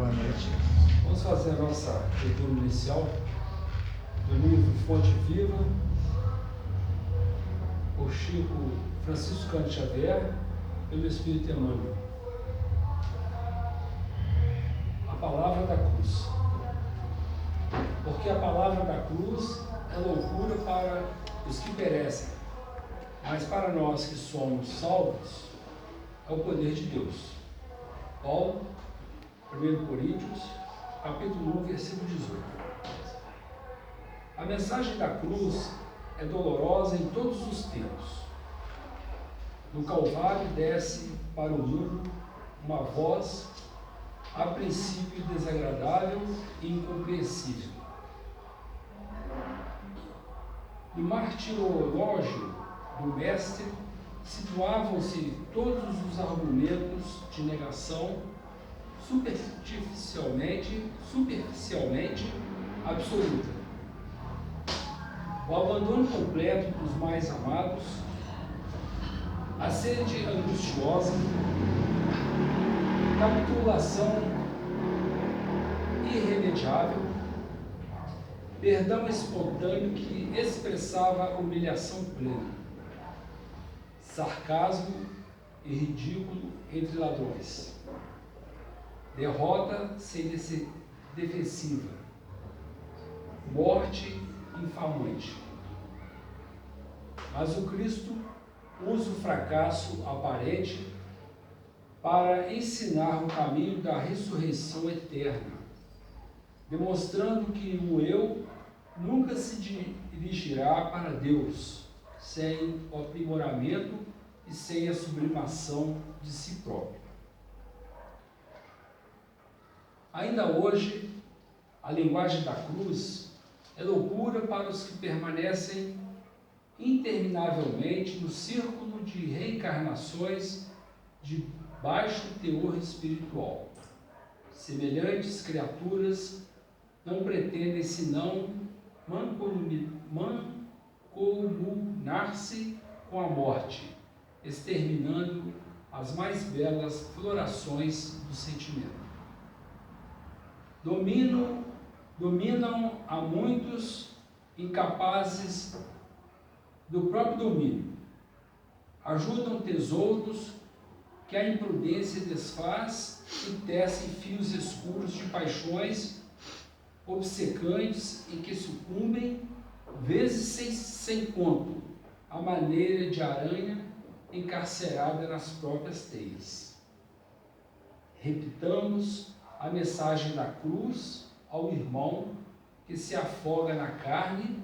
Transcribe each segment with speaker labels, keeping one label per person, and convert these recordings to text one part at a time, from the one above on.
Speaker 1: Boa noite.
Speaker 2: Vamos fazer a nossa leitura inicial do livro Fonte Viva, por Chico Francisco Cândido Xavier, pelo Espírito Emmanuel. A palavra da cruz. Porque a palavra da cruz é loucura para os que perecem, mas para nós que somos salvos, é o poder de Deus. Paulo, 1 Coríntios, capítulo 1, versículo 18. A mensagem da cruz é dolorosa em todos os tempos. No Calvário desce para o mundo uma voz, a princípio desagradável e incompreensível. No martirológio do Mestre situavam-se todos os argumentos de negação superficialmente absoluta. O abandono completo dos mais amados, a sede angustiosa, capitulação irremediável, perdão espontâneo que expressava humilhação plena, sarcasmo e ridículo entre ladrões, derrota sem defensiva, morte infamante. Mas o Cristo usa o fracasso aparente para ensinar o caminho da ressurreição eterna, demonstrando que o eu nunca se dirigirá para Deus sem o aprimoramento e sem a sublimação de si próprio. Ainda hoje, a linguagem da cruz é loucura para os que permanecem interminavelmente no círculo de reencarnações de baixo teor espiritual. Semelhantes criaturas não pretendem senão mancomunar-se com a morte, exterminando as mais belas florações do sentimento. Dominam a muitos incapazes do próprio domínio. Ajudam tesouros que a imprudência desfaz e tecem fios escuros de paixões obcecantes em que sucumbem, vezes sem conto, à maneira de aranha encarcerada nas próprias teias. Repitamos a mensagem da cruz ao irmão que se afoga na carne,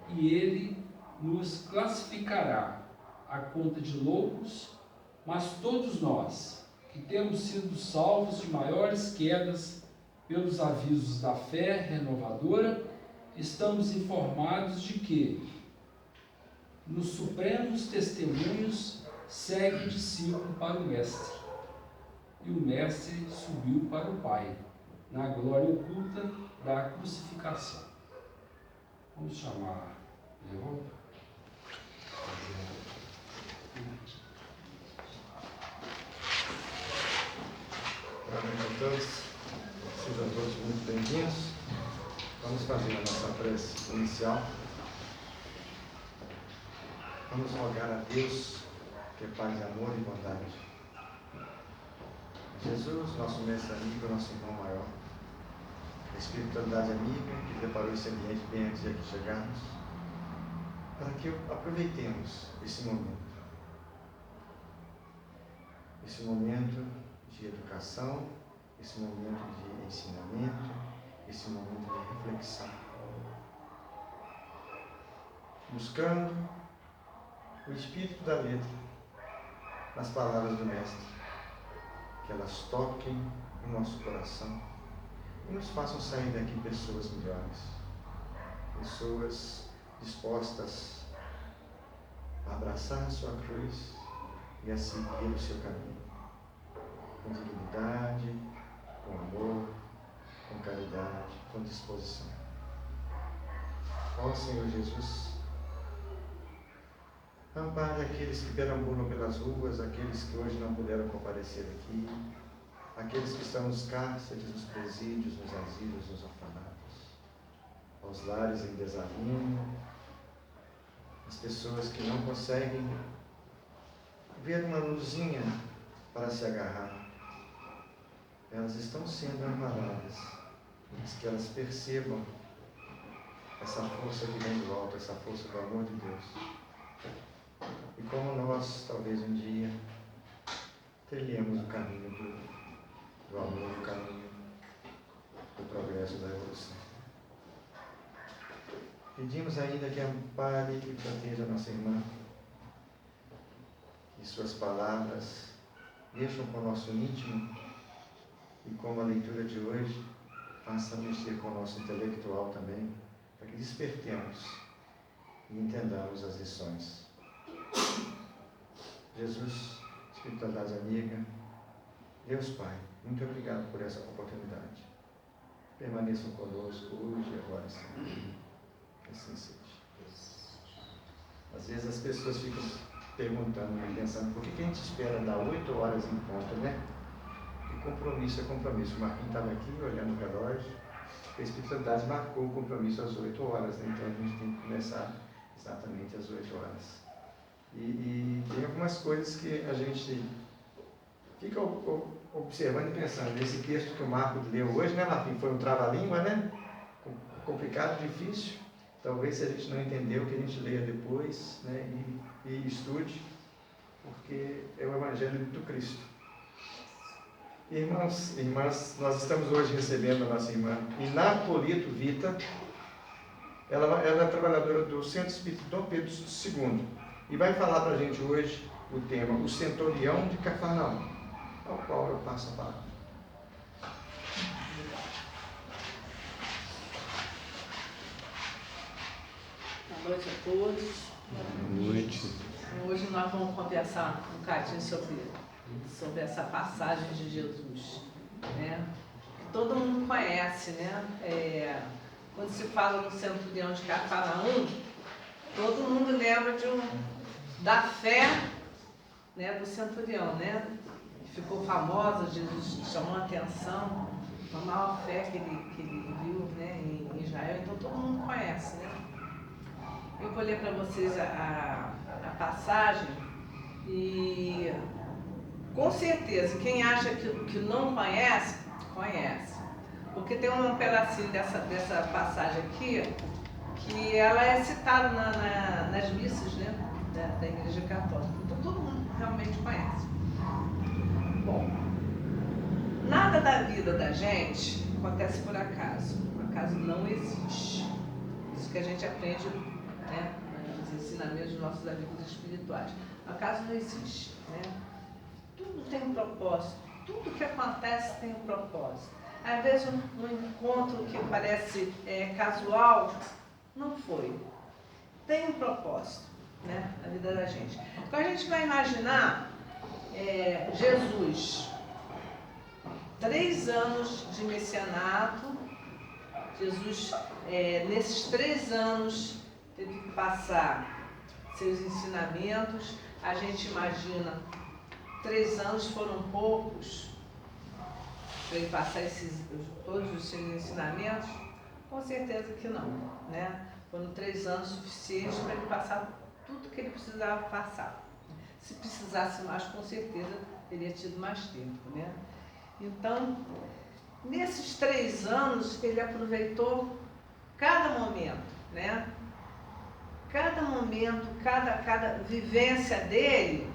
Speaker 2: e ele nos classificará à conta de loucos, mas todos nós, que temos sido salvos de maiores quedas pelos avisos da fé renovadora, estamos informados de que, nos supremos testemunhos, segue o discípulo para o Mestre. E o Mestre subiu para o Pai, na glória oculta da crucificação. Vamos chamar de volta.
Speaker 1: Boa noite a todos. Sejam todos muito bem-vindos. Vamos fazer a nossa prece inicial. Vamos rogar a Deus, que é Pai de amor e bondade. Jesus, nosso mestre amigo, nosso irmão maior, a espiritualidade amiga que preparou esse ambiente bem antes de aqui chegarmos, para que aproveitemos esse momento de educação, esse momento de ensinamento, esse momento de reflexão, buscando o espírito da letra nas palavras do Mestre, que elas toquem o nosso coração e nos façam sair daqui pessoas melhores, pessoas dispostas a abraçar a sua cruz e a seguir o seu caminho, com dignidade, com amor, com caridade, com disposição. Ó Senhor Jesus, ampare aqueles que perambulam pelas ruas, aqueles que hoje não puderam comparecer aqui, aqueles que estão nos cárceres, nos presídios, nos asilos, nos orfanatos, aos lares em desarrumo, as pessoas que não conseguem ver uma luzinha para se agarrar. Elas estão sendo amparadas, mas que elas percebam essa força que vem do alto, essa força do amor de Deus. E como nós, talvez um dia, trilhemos o caminho do amor, o caminho do progresso, da evolução. Pedimos ainda que ampare e proteja a nossa irmã, que suas palavras mexam com o nosso íntimo e como a leitura de hoje faça mexer com o nosso intelectual também, para que despertemos e entendamos as lições. Jesus, espiritualidade amiga, Deus Pai, muito obrigado por essa oportunidade. Permaneçam conosco hoje e agora sempre. Que assim seja. Às vezes as pessoas ficam perguntando, pensando, por que a gente espera dar 8 horas em ponto, né? E compromisso é compromisso. O Marquinhos estava aqui olhando o relógio, a espiritualidade marcou o compromisso às 8 horas, né? Então a gente tem que começar exatamente às 8 horas. E tem algumas coisas que a gente fica observando e pensando. Esse texto que o Marco leu hoje, né, Marquinhos? Foi um trava-língua, né? Complicado, difícil. Talvez se a gente não entendeu, que a gente leia depois, né? E estude, porque é o Evangelho do Cristo. Irmãos, irmãs, nós estamos hoje recebendo a nossa irmã Inapolito Vita. Ela é trabalhadora do Centro Espírita Dom Pedro II e vai falar para a gente hoje o tema O Centurião de Cafarnaum, ao qual eu passo a palavra.
Speaker 3: Boa noite a todos.
Speaker 4: Boa noite.
Speaker 3: Hoje nós vamos conversar um bocadinho sobre essa passagem de Jesus, né? Que todo mundo conhece, né? Quando se fala no centurião de Cafarnaum, todo mundo lembra da fé, né, do centurião, né? Ficou famosa, Jesus chamou a atenção, a maior fé que ele viu, né, em Israel, então todo mundo conhece, né? Eu vou ler para vocês a passagem e com certeza quem acha que não conhece, conhece. Porque tem um pedacinho dessa passagem aqui que ela é citada nas missas, né, da Igreja Católica. Então todo mundo realmente conhece. Bom, nada da vida da gente acontece por acaso. O acaso não existe. Isso que a gente aprende, né, nos ensinamentos dos nossos amigos espirituais. O acaso não existe, né? Tudo tem um propósito. Tudo que acontece tem um propósito. Às vezes um encontro que parece casual, não foi. Tem um propósito, né, na vida da gente. Então a gente vai imaginar Jesus, 3 anos de messianato. Jesus, nesses 3 anos, teve que passar seus ensinamentos. A gente imagina, 3 anos foram poucos para ele passar todos os seus ensinamentos? Com certeza que não, né? Foram 3 anos suficientes para ele passar tudo que ele precisava passar. Se precisasse mais, com certeza teria tido mais tempo, né? Então, nesses 3 anos, ele aproveitou cada momento, né? Cada momento, cada vivência dele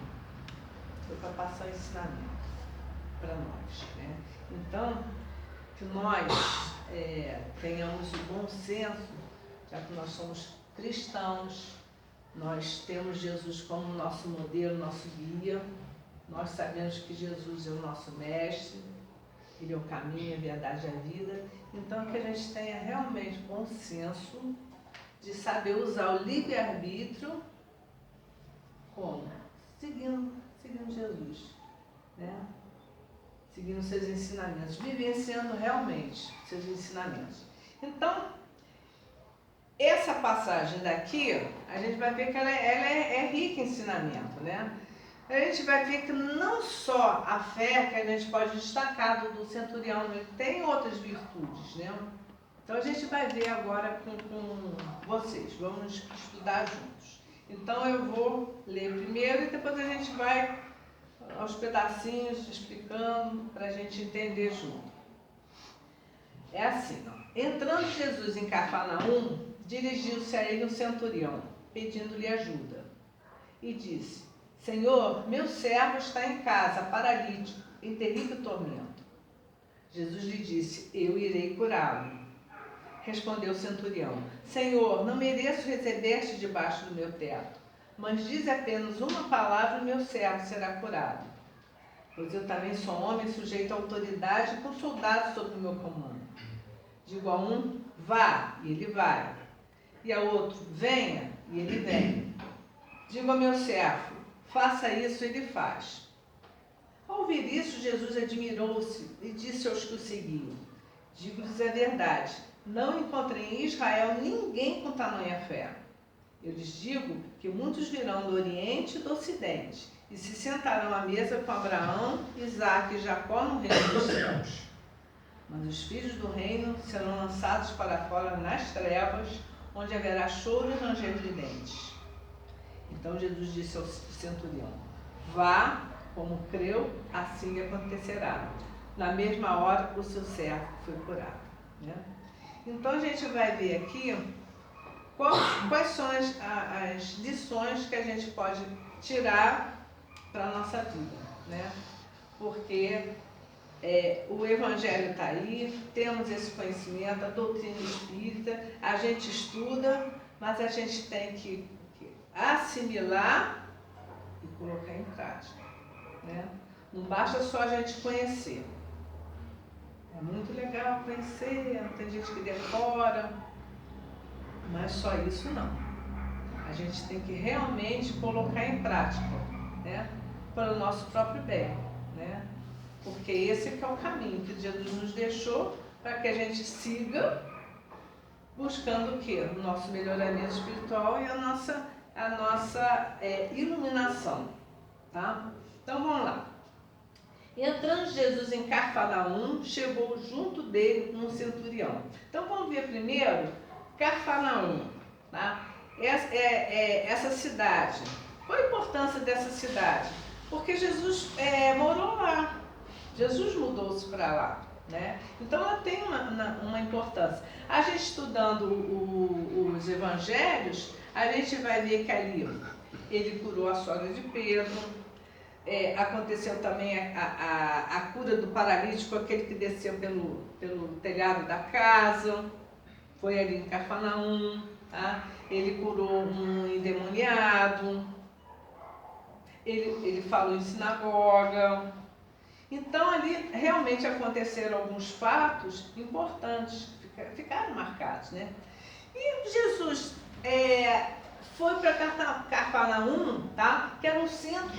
Speaker 3: foi para passar o ensinamento para nós, né? Então, que nós tenhamos o bom senso, já que nós somos cristãos, nós temos Jesus como nosso modelo, nosso guia, nós sabemos que Jesus é o nosso mestre, ele é o caminho, a verdade e a vida, então que a gente tenha realmente bom senso de saber usar o livre-arbítrio como? Seguindo Jesus, né? Seguindo seus ensinamentos, vivenciando realmente seus ensinamentos. Então, essa passagem daqui, a gente vai ver que ela é rica em ensinamento, né? a gente vai ver que não só a fé que a gente pode destacar do centurião, ele tem outras virtudes, né? Então a gente vai ver agora com vocês, vamos estudar juntos. Então eu vou ler primeiro e depois a gente vai aos pedacinhos explicando para a gente entender junto. É assim, ó. Entrando Jesus em Cafarnaum, dirigiu-se a ele um centurião, pedindo-lhe ajuda. E disse: Senhor, meu servo está em casa, paralítico, em terrível tormento. Jesus lhe disse: Eu irei curá-lo. Respondeu o centurião: Senhor, não mereço receber-te debaixo do meu teto, mas dize apenas uma palavra e meu servo será curado. Pois eu também sou homem sujeito à autoridade com soldados sob o meu comando. Digo a um: vá, e ele vai. E a outro: venha, e ele vem. Digo ao meu servo: faça isso, ele faz. Ao ouvir isso, Jesus admirou-se e disse aos que o seguiam: digo-lhes a verdade, não encontrei em Israel ninguém com tamanha fé. Eu lhes digo que muitos virão do Oriente e do Ocidente e se sentarão à mesa com Abraão, Isaque e Jacó no reino dos céus. Mas os filhos do reino serão lançados para fora nas trevas, onde haverá choro e ranger de dentes. Então Jesus disse ao centurião: vá, como creu, assim lhe acontecerá. Na mesma hora, o seu servo foi curado. Né? Então a gente vai ver aqui quais são as lições que a gente pode tirar para a nossa vida. Né? Porque o Evangelho está aí, temos esse conhecimento, a doutrina espírita, a gente estuda, mas a gente tem que assimilar e colocar em prática. Né? Não basta só a gente conhecer. É muito legal conhecer, tem gente que decora, mas só isso não. A gente tem que realmente colocar em prática, né? Para o nosso próprio bem. Né? Porque esse que é o caminho que Jesus nos deixou para que a gente siga buscando o quê? O nosso melhoramento espiritual e a nossa iluminação. Tá? Então vamos lá. Entrando Jesus em Cafarnaum, chegou junto dele um centurião. Então vamos ver primeiro Cafarnaum. Tá? Essa cidade. Qual a importância dessa cidade? Porque Jesus morou lá. Jesus mudou-se para lá. Né? Então ela tem uma importância. A gente estudando os evangelhos, a gente vai ver que ali ele curou a sogra de Pedro. Aconteceu também a cura do paralítico, aquele que desceu pelo telhado da casa, foi ali em Cafarnaum. Tá? Ele curou um endemoniado, ele falou em sinagoga. Então ali realmente aconteceram alguns fatos importantes, ficaram marcados. Né? E Jesus foi para Cafarnaum, tá? Que era um centro,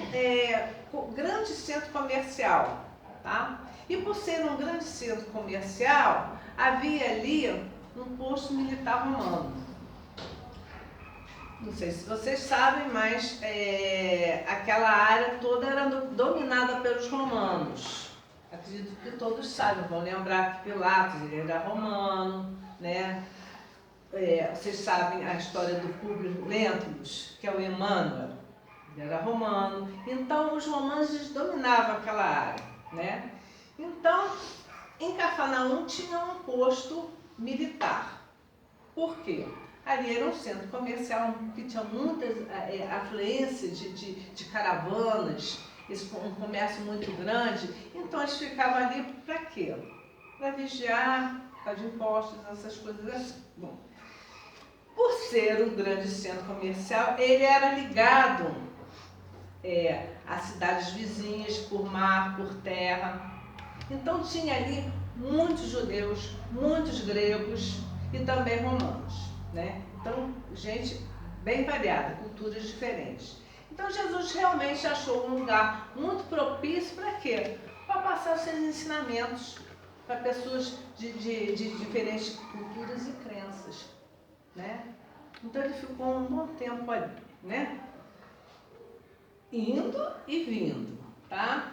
Speaker 3: grande centro comercial. Tá? E por ser um grande centro comercial, havia ali um posto militar romano. Não sei se vocês sabem, mas aquela área toda era dominada pelos romanos. Acredito que todos sabem, vão lembrar que Pilatos ele era romano, né? Vocês sabem a história do Públio Lentulus, que é o Emmanuel, ele era romano. Então os romanos eles dominavam aquela área. Né? Então, em Cafarnaum tinha um posto militar. Por quê? Ali era um centro comercial que tinha muita afluência de caravanas, um comércio muito grande. Então eles ficavam ali para quê? Para vigiar, por causa de impostos, essas coisas assim. Bom, por ser um grande centro comercial, ele era ligado a cidades vizinhas por mar, por terra. Então tinha ali muitos judeus, muitos gregos e também romanos. Né? Então, gente bem variada, culturas diferentes. Então Jesus realmente achou um lugar muito propício para quê? Para passar os seus ensinamentos para pessoas de diferentes culturas e crenças. Né? Então ele ficou um bom tempo ali. Né? indo e vindo, tá?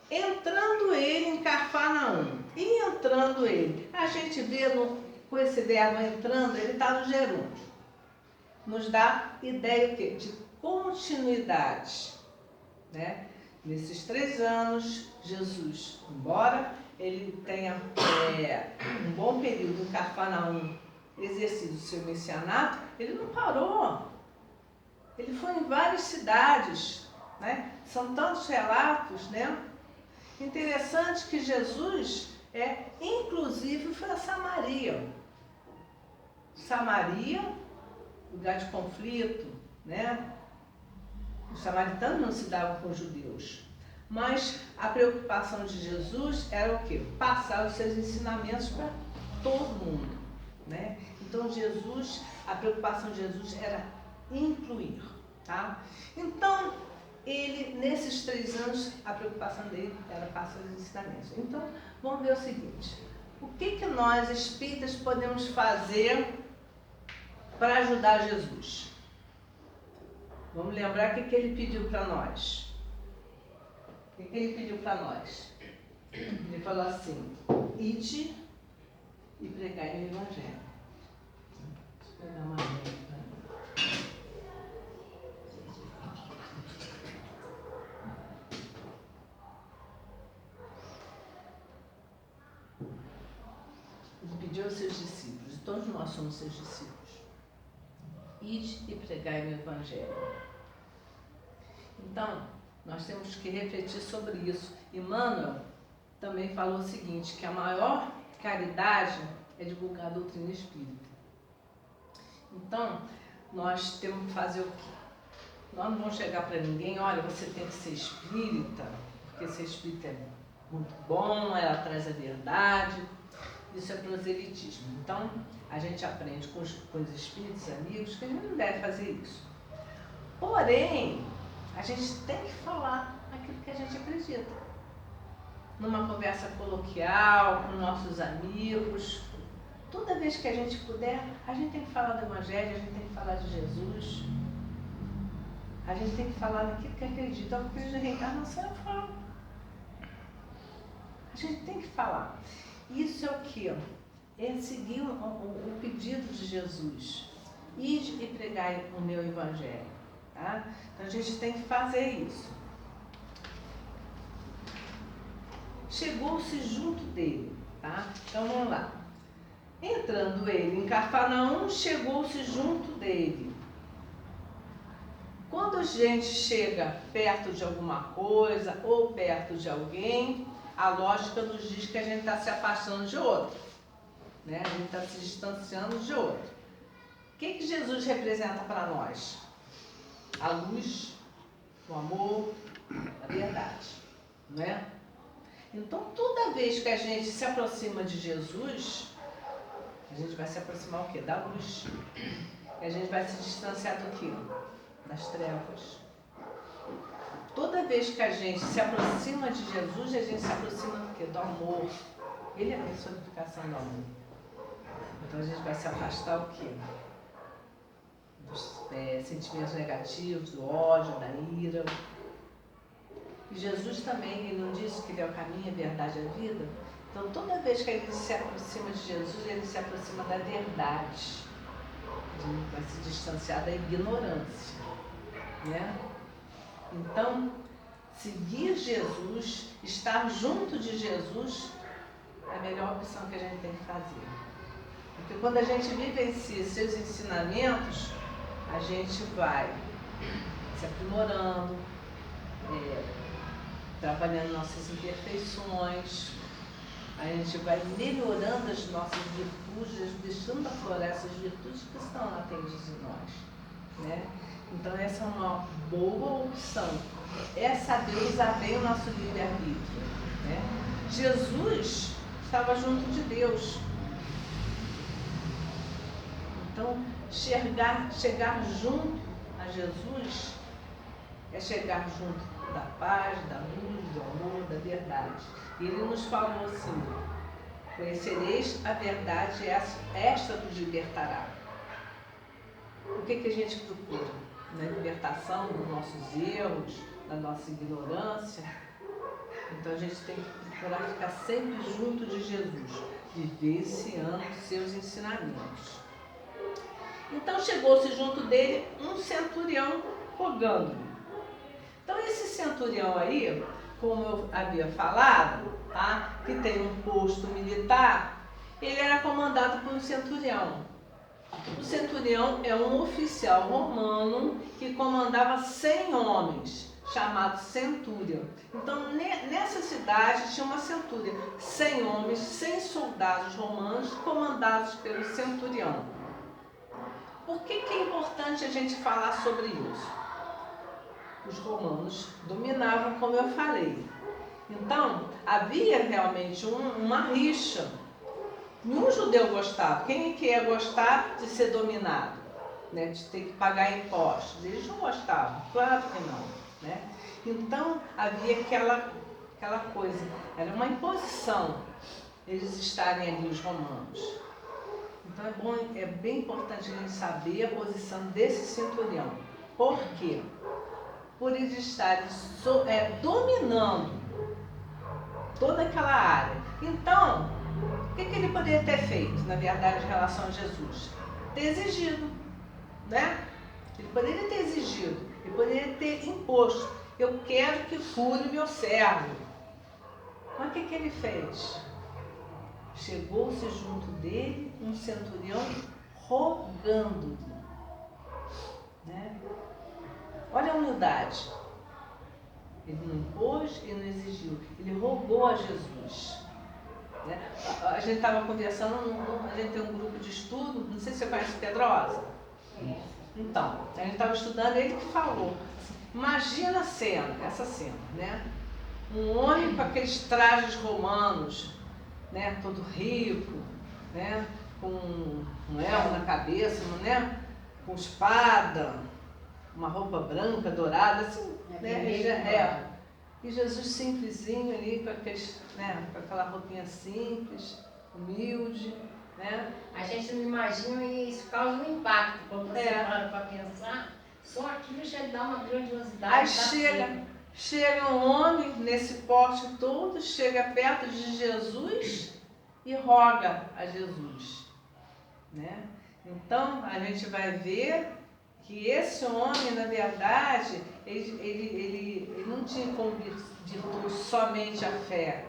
Speaker 3: Entrando ele em Cafarnaum. E entrando ele, a gente vê com esse verbo entrando, ele está no gerúndio. Nos dá ideia o quê? De continuidade, né? Nesses 3 anos, Jesus, embora ele tenha um bom período em Cafarnaum exercido o seu messianato, ele não parou. Ele foi em várias cidades, né? São tantos relatos, né? Interessante que Jesus, inclusive, foi a Samaria. Samaria, lugar de conflito, né? Os samaritanos não se davam com os judeus. Mas a preocupação de Jesus era o quê? Passar os seus ensinamentos para todo mundo, né? Então Jesus, a preocupação de Jesus era incluir, tá? Então, ele, nesses 3 anos, a preocupação dele era passar os ensinamentos. Então, vamos ver o seguinte: o que nós, espíritas, podemos fazer para ajudar Jesus? Vamos lembrar o que ele pediu para nós. O que ele pediu para nós? Ele falou assim: ide e pregai o Evangelho. Deixa eu pegar uma letra. Ele pediu aos seus discípulos, e todos nós somos seus discípulos: ide e pregai o Evangelho. Então, nós temos que refletir sobre isso. Emmanuel também falou o seguinte, que a maior caridade é divulgar a doutrina espírita. Então, nós temos que fazer o quê? Nós não vamos chegar para ninguém: olha, você tem que ser espírita, porque ser espírita é muito bom, ela traz a verdade. Isso é proselitismo. Então, a gente aprende com os espíritos amigos que a gente não deve fazer isso. Porém, a gente tem que falar aquilo que a gente acredita. Numa conversa coloquial, com nossos amigos. Toda vez que a gente puder, a gente tem que falar do Evangelho, a gente tem que falar de Jesus. A gente tem que falar daquilo que acredita. O que de reencarnação eu falo. A gente tem que falar. Isso é o quê? É seguir o pedido de Jesus. Ide e pregai o meu Evangelho. Tá? Então a gente tem que fazer isso. Chegou-se junto dele. Tá? Então vamos lá. Entrando ele em Cafarnaum, chegou-se junto dele. Quando a gente chega perto de alguma coisa ou perto de alguém, a lógica nos diz que a gente está se afastando de outro, né? A gente está se distanciando de outro. O que Jesus representa para nós? A luz, o amor, a verdade, não é? Então, toda vez que a gente se aproxima de Jesus, a gente vai se aproximar o quê? Da luz. E a gente vai se distanciar do quê? Das trevas. Toda vez que a gente se aproxima de Jesus, a gente se aproxima do quê? Do amor. Ele é a personificação do amor. Então a gente vai se afastar o quê? Dos sentimentos negativos, do ódio, da ira. E Jesus também, ele não disse que ele é o caminho, a verdade e a vida? Então toda vez que a gente se aproxima de Jesus, ele se aproxima da verdade. A gente vai se distanciar da ignorância, né? Então, seguir Jesus, estar junto de Jesus, é a melhor opção que a gente tem que fazer. Porque quando a gente vivencia seus ensinamentos, a gente vai se aprimorando, trabalhando nossas imperfeições, a gente vai melhorando as nossas virtudes, deixando aflorar essas virtudes que estão latentes em nós, né? Então essa é uma boa opção. É saber usar bem o nosso livre-arbítrio, né? Jesus estava junto de Deus. Então, chegar junto a Jesus é chegar junto da paz, da luz, do amor, da verdade. E ele nos falou assim: conhecereis a verdade, esta vos libertará. O que a gente procura? na libertação dos nossos erros, da nossa ignorância. Então a gente tem que procurar ficar sempre junto de Jesus, vivenciando seus ensinamentos. Então chegou-se junto dele um centurião rogando-lhe. Então esse centurião aí, como eu havia falado, tá, que tem um posto militar, ele era comandado por um centurião. O centurião é um oficial romano que comandava 100 homens, chamado centúria. Então, nessa cidade tinha uma centúria, 100 homens, 100 soldados romanos comandados pelo centurião. Por que é importante a gente falar sobre isso? Os romanos dominavam, como eu falei. Então, havia realmente uma rixa. Nenhum judeu gostava. Quem que ia gostar de ser dominado? Né? De ter que pagar impostos? Eles não gostavam, claro que não. Né? Então, havia aquela coisa. Era uma imposição eles estarem ali, os romanos. Então, é bem importante a gente saber a posição desse centurião. Por quê? Por eles estarem dominando toda aquela área. Então, o que ele poderia ter feito, na verdade, em relação a Jesus? Ter exigido, né? Ele poderia ter exigido, ele poderia ter imposto. Eu quero que cure o meu servo. Mas o que ele fez? Chegou-se junto dele um centurião rogando-lhe. Né? Olha a humildade. Ele não impôs e não exigiu. Ele rogou a Jesus. Né? A gente estava conversando, a gente tem um grupo de estudo, não sei se você conhece Pedrosa. Então, a gente estava estudando, ele que falou. Imagina a cena, essa cena, né? Um homem com aqueles trajes romanos, né? Todo rico, né? Com um elmo na cabeça, né? Com espada, uma roupa branca, dourada, assim, né? E Jesus simplesinho ali, com aquela roupinha simples, humilde, né?
Speaker 4: A gente não imagina e isso causa um impacto quando você para pensar. Só aquilo já dá uma grandiosidade.
Speaker 3: Aí chega um homem nesse porte todo, chega perto de Jesus e roga a Jesus, né? Então a gente vai ver que esse homem, na verdade, ele não tinha como virtude somente a fé,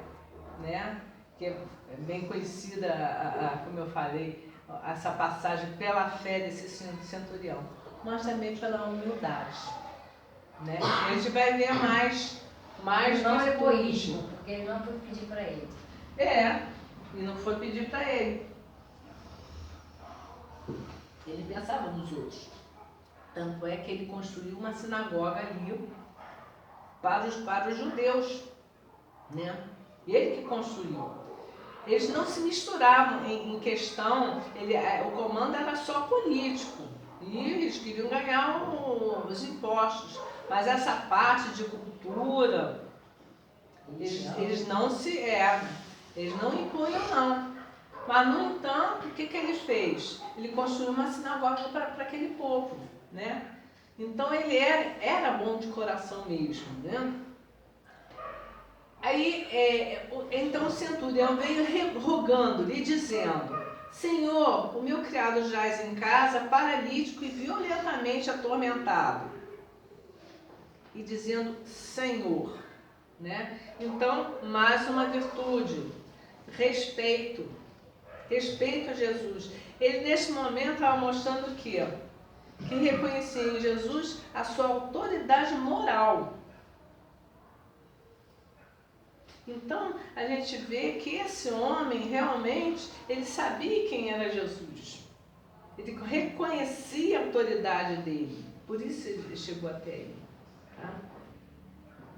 Speaker 3: né? Que é bem conhecida, como eu falei, essa passagem pela fé desse centurião, mas também pela humildade, né? A gente vai ver mais
Speaker 4: não
Speaker 3: virtude.
Speaker 4: egoísmo, porque ele não foi pedir para ele.
Speaker 3: E não foi pedir para ele. Ele pensava nos outros. Tanto é que ele construiu uma sinagoga ali para os judeus, né? Ele que construiu. Eles não se misturavam em questão, o comando era só político. E eles queriam ganhar os impostos. Mas essa parte de cultura, eles não impunham, não. Mas, no entanto, o que ele fez? Ele construiu uma sinagoga para aquele povo, né? Então, ele era bom de coração mesmo, né? Aí, então o centurião veio rogando-lhe, dizendo: Senhor, o meu criado jaz em casa, paralítico e violentamente atormentado. E dizendo, Senhor, né? Então, mais uma virtude, respeito a Jesus. Ele, nesse momento, estava mostrando o quê? Que reconhecia em Jesus a sua autoridade moral. Então, a gente vê que esse homem, realmente, ele sabia quem era Jesus. Ele reconhecia a autoridade dele. Por isso ele chegou até ele. Tá?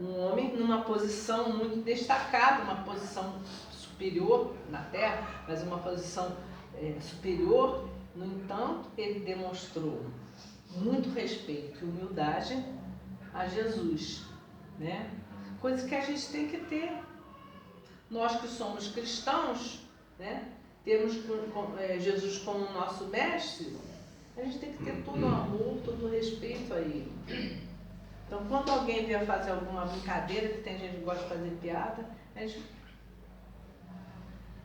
Speaker 3: Um homem numa posição muito destacada, uma posição superior na terra, mas uma posição superior. No entanto, ele demonstrou muito respeito e humildade a Jesus, né? Coisa que a gente tem que ter. Nós que somos cristãos, né? Temos Jesus como nosso mestre, A gente tem que ter todo o amor, todo o respeito a ele. Então, quando alguém vier fazer alguma brincadeira, que tem gente que gosta de fazer piada, a gente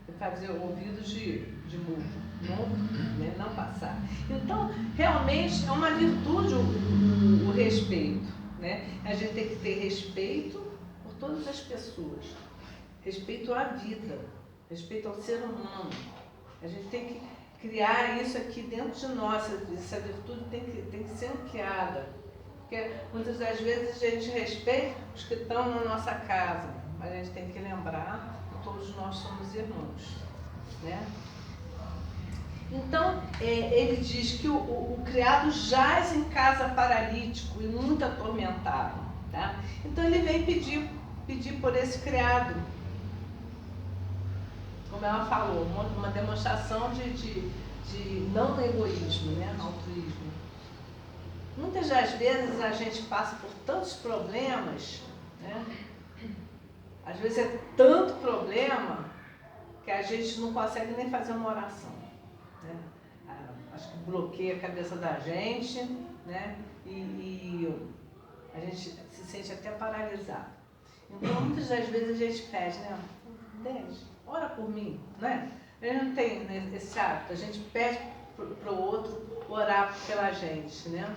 Speaker 3: tem que fazer ouvidos de mudo, né? Não passar. Então, realmente, é uma virtude o respeito, né? A gente tem que ter respeito por todas as pessoas, respeito à vida, respeito ao ser humano. A gente tem que criar isso aqui dentro de nós, essa virtude tem que ser criada. Porque muitas das vezes a gente respeita os que estão na nossa casa, mas a gente tem que lembrar que todos nós somos irmãos, né? Então, ele diz que o criado jaz em casa paralítico e muito atormentado, tá? Então ele vem pedir por esse criado, como ela falou, uma demonstração de não egoísmo, né? Altruísmo. Muitas das vezes a gente passa por tantos problemas, né? Às vezes é tanto problema que a gente não consegue nem fazer uma oração, né? Acho que bloqueia a cabeça da gente, né? E a gente se sente até paralisado. Então, muitas das vezes a gente pede, né? Deus, ora por mim, né? A gente não tem, né, esse hábito, a gente pede para o outro orar pela gente, né?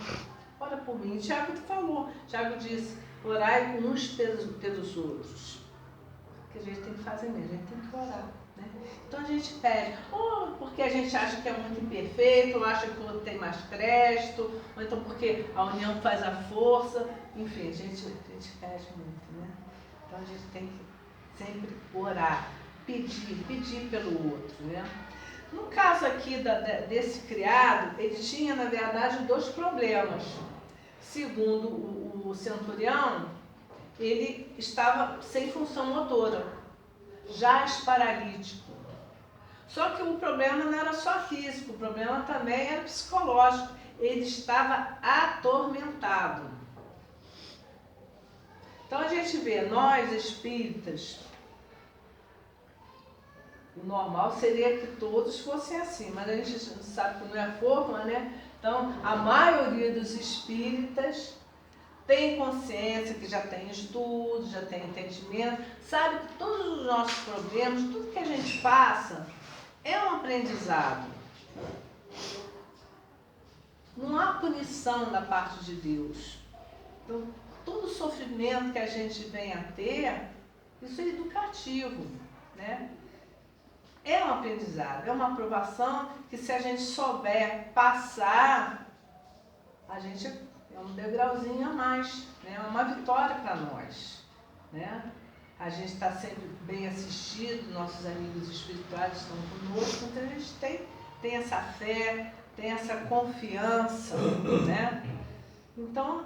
Speaker 3: Ora por mim. Tiago falou, Tiago disse, orai uns pelos outros. O que a gente tem que fazer mesmo, a gente tem que orar, né? Então a gente pede, ou porque a gente acha que é muito imperfeito, ou acha que o outro tem mais crédito, ou então porque a união faz a força, enfim, a gente pede muito, né? Então a gente tem que sempre orar, pedir pelo outro, né? No caso aqui desse criado, ele tinha, na verdade, 2 problemas. Segundo o centurião, ele estava sem função motora, jaz paralítico. Só que o problema não era só físico, o problema também era psicológico. Ele estava atormentado. Então a gente vê, nós espíritas, o normal seria que todos fossem assim, mas a gente sabe que não é a forma, né? Então, a maioria dos espíritas tem consciência, que já tem estudo, já tem entendimento, sabe que todos os nossos problemas, tudo que a gente passa, é um aprendizado. Não há punição da parte de Deus. Então, todo sofrimento que a gente vem a ter, isso é educativo, né? É um aprendizado, é uma aprovação que, se a gente souber passar, a gente é um degrauzinho a mais, né? É uma vitória para nós, né? A gente está sempre bem assistido, nossos amigos espirituais estão conosco, então a gente tem essa fé, tem essa confiança, né? Então,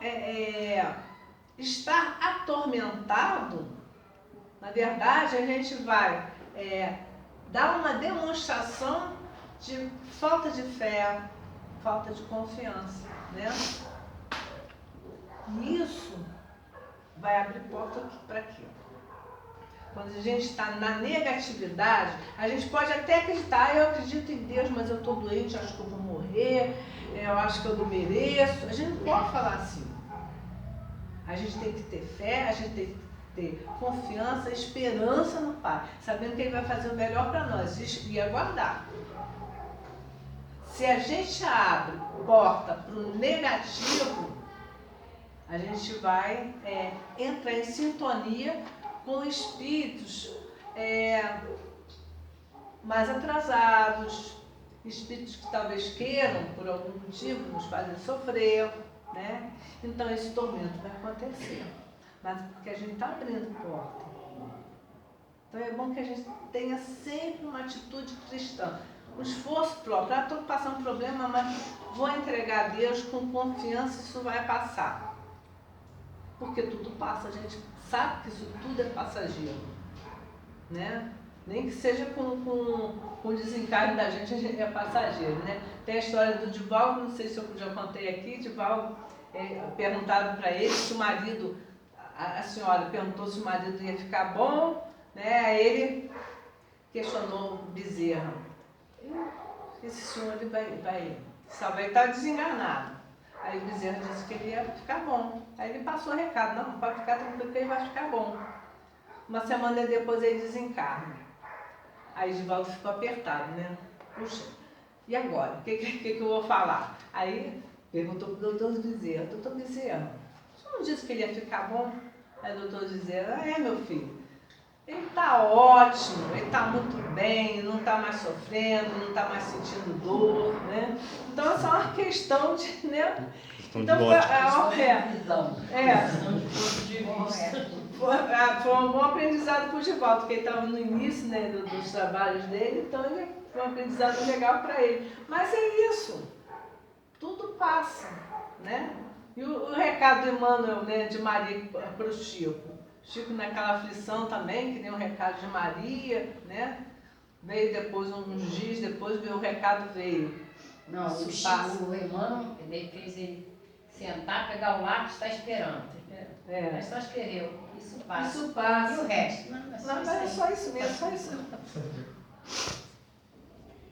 Speaker 3: estar atormentado, na verdade, a gente vai dar uma demonstração de falta de fé, falta de confiança, né? E isso vai abrir porta para quê? Quando a gente está na negatividade, a gente pode até acreditar, eu acredito em Deus, mas eu estou doente, acho que eu vou morrer, eu acho que eu não mereço. A gente não pode falar assim. A gente tem que ter fé, a gente tem que ter confiança, esperança no Pai, sabendo que Ele vai fazer o melhor para nós e aguardar. Se a gente abre porta para o negativo, a gente vai entrar em sintonia com espíritos mais atrasados, espíritos que talvez queiram, por algum motivo, nos fazer sofrer, né? Então esse tormento vai acontecer, mas porque a gente está abrindo porta. Então é bom que a gente tenha sempre uma atitude cristã, um esforço próprio. Estou passando problema, mas vou entregar a Deus com confiança, isso vai passar. Porque tudo passa, a gente sabe que isso tudo é passageiro, né? Nem que seja com o desencarne da gente é passageiro, né? Tem a história do Divaldo, não sei se eu já contei aqui, Divaldo, perguntaram para ele se o marido, a senhora perguntou se o marido ia ficar bom, né? Aí ele questionou Bezerra. Esse senhor ele vai salvar. Ele estava desenganado. Aí o bezerro disse que ele ia ficar bom. Aí ele passou o recado, não, pode ficar tranquilo que ele vai ficar bom. Uma semana depois ele desencarna. Aí Divaldo ficou apertado, né? Puxa, e agora? O que eu vou falar? Aí perguntou para o doutor Bezerra, doutor Bezerra, o senhor não disse que ele ia ficar bom? Aí o doutor Bezerra, meu filho, ele está ótimo, ele está muito bem, não está mais sofrendo, não está mais sentindo dor, né? Então é só uma questão de, né? Então foi um bom aprendizado para o Divaldo, porque ele estava no início, né, dos trabalhos dele, então foi um aprendizado legal para ele. Mas é isso, tudo passa, né? E o recado do Emmanuel, né, de Maria para o Chico. Chico naquela aflição também, que nem o recado de Maria, né? Veio depois, uns dias depois, o recado veio.
Speaker 4: Não, o Chico, o Emmanuel, ele fez ele sentar, pegar o lápis e está esperando. Mas só escreveu. Isso passa.
Speaker 3: Isso passa.
Speaker 4: E o resto?
Speaker 3: Não, é só isso mesmo, só isso.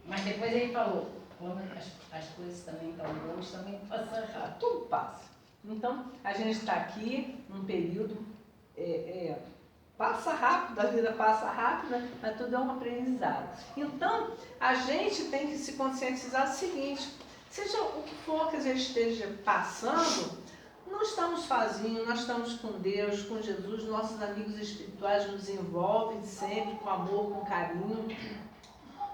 Speaker 4: Mas depois ele falou, quando as coisas também estão boas, também passa rápido.
Speaker 3: Tudo passa. Então, a gente está aqui num período, passa rápido, a vida passa rápido, né? Mas tudo é um aprendizado. Então, a gente tem que se conscientizar do seguinte, seja o que for que a gente esteja passando, não estamos sozinhos, nós estamos com Deus, com Jesus, nossos amigos espirituais nos envolvem sempre com amor, com carinho,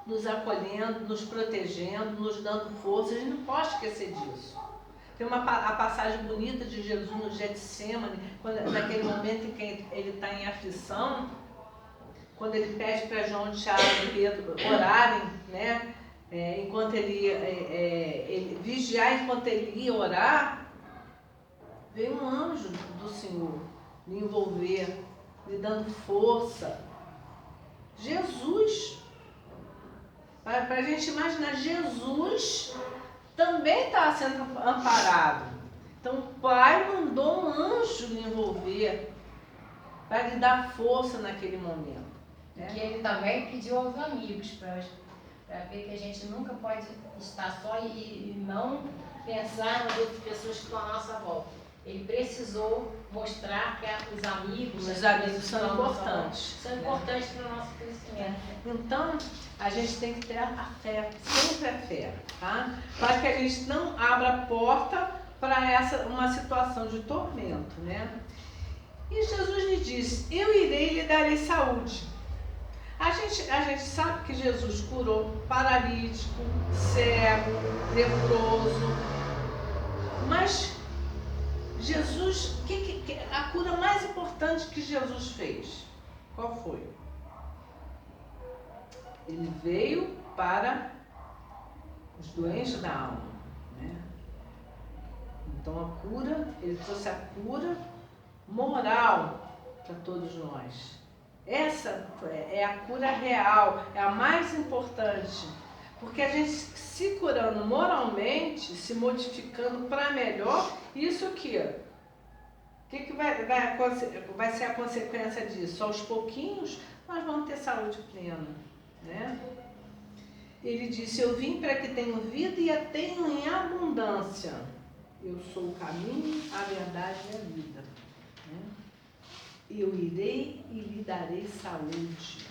Speaker 3: nos acolhendo, nos protegendo, nos dando força. A gente não pode esquecer disso. Tem a passagem bonita de Jesus no Getsemane, naquele momento em que ele está em aflição, quando ele pede para João, Tiago e Pedro orarem, né? Enquanto ele vigiar enquanto ele ia orar, veio um anjo do Senhor me envolver, me dando força. Jesus, para a gente imaginar, Jesus também estava sendo amparado. Então o Pai mandou um anjo me envolver para lhe dar força naquele momento. Né?
Speaker 4: Que ele também pediu aos amigos para ver que a gente nunca pode estar só e não pensar nas outras pessoas que estão à nossa volta. Ele precisou mostrar que os amigos
Speaker 3: são importantes.
Speaker 4: São importantes para o nosso crescimento.
Speaker 3: Então, a gente tem que ter a fé, sempre a fé, tá? Para que a gente não abra a porta para uma situação de tormento, né? E Jesus lhe disse, eu irei e lhe darei saúde. A gente sabe que Jesus curou paralítico, cego, leproso, mas Jesus, a cura mais importante que Jesus fez, qual foi? Ele veio para os doentes da alma, né? Então a cura, ele trouxe a cura moral para todos nós. Essa é a cura real, é a mais importante. Porque a gente se curando moralmente, se modificando para melhor, isso aqui, o que vai ser a consequência disso? Aos pouquinhos, nós vamos ter saúde plena, né? Ele disse, eu vim para que tenham vida e a tenham em abundância. Eu sou o caminho, a verdade e a vida. Né? Eu irei e lhe darei saúde.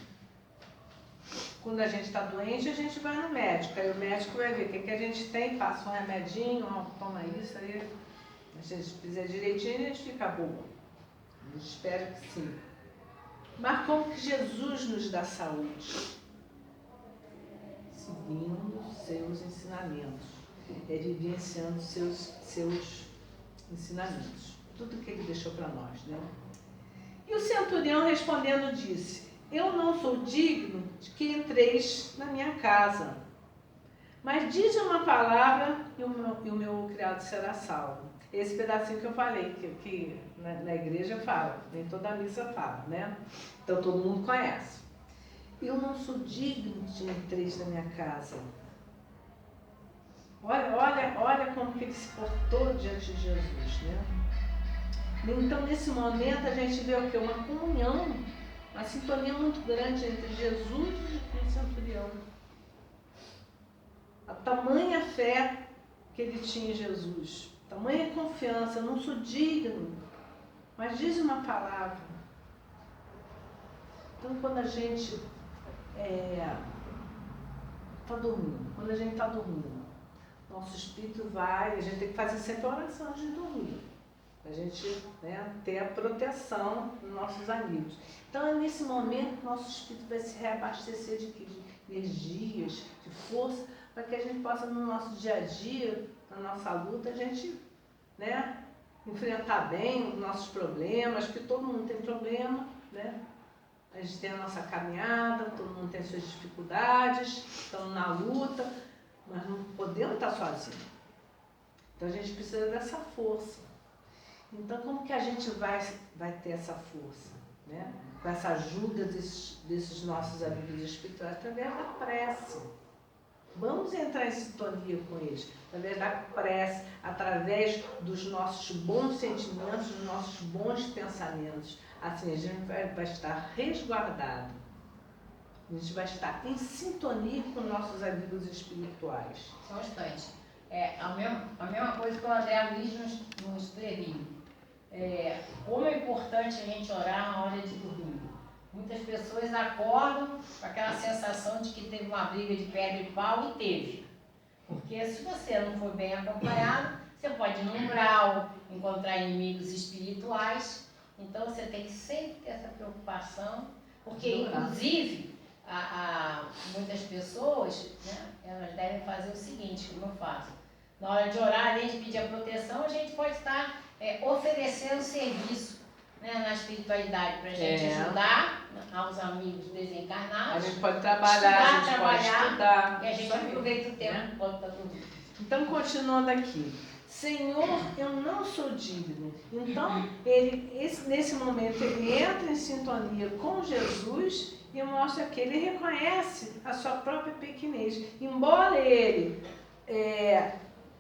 Speaker 3: Quando a gente está doente, a gente vai no médico. Aí o médico vai ver o que a gente tem, passa um remedinho, toma isso, aí a gente fizer direitinho, a gente fica boa. A gente espera que sim. Mas como que Jesus nos dá saúde? Seguindo seus ensinamentos. Vivenciando seus ensinamentos. Tudo que ele deixou para nós, né? E o centurião respondendo disse, eu não sou digno de que entreis na minha casa, mas dize uma palavra e o meu criado será salvo. Esse pedacinho que eu falei, que na igreja fala, nem toda a missa fala, né? Então todo mundo conhece. Eu não sou digno de entreis na minha casa. Olha como que ele se portou diante de Jesus, né? Então, nesse momento, a gente vê o quê? Uma comunhão, uma sintonia muito grande entre Jesus e o centurião. A tamanha fé que ele tinha em Jesus. Tamanha confiança, eu não sou digno, mas diz uma palavra. Então, quando a gente está dormindo, nosso espírito vai, a gente tem que fazer sempre oração de dormir, para a gente, né, ter a proteção dos nossos amigos. Então, é nesse momento que nosso espírito vai se reabastecer de energias, de força, para que a gente possa, no nosso dia a dia, na nossa luta, a gente, né, enfrentar bem os nossos problemas, porque todo mundo tem problema, né? A gente tem a nossa caminhada, todo mundo tem suas dificuldades, estamos na luta, mas não podemos estar sozinhos. Então a gente precisa dessa força. Então como que a gente vai ter essa força, né? Com essa ajuda desses nossos amigos espirituais, através da prece. Vamos entrar em sintonia com eles, através da prece, através dos nossos bons sentimentos, dos nossos bons pensamentos. Assim a gente vai estar resguardado. A gente vai estar em sintonia com nossos amigos espirituais.
Speaker 4: Só um instante. A mesma coisa que o André Luiz nos previne. Como é importante a gente orar na hora de dormir. Muitas pessoas acordam com aquela sensação de que teve uma briga de pedra e pau, e teve. Porque se você não for bem acompanhado, você pode ir no umbral, encontrar inimigos espirituais. Então você tem que sempre ter essa preocupação, porque inclusive muitas pessoas, né, elas devem fazer o seguinte, como eu faço. Na hora de orar, além de pedir a proteção, a gente pode estar oferecendo serviço, né, na espiritualidade, para a gente ajudar aos amigos desencarnados.
Speaker 3: A gente pode trabalhar, pode estudar.
Speaker 4: E a gente aproveita o tempo enquanto está tudo.
Speaker 3: Então, continuando aqui. Senhor, eu não sou digno. Então, nesse momento, ele entra em sintonia com Jesus e mostra que ele reconhece a sua própria pequenez. Embora ele,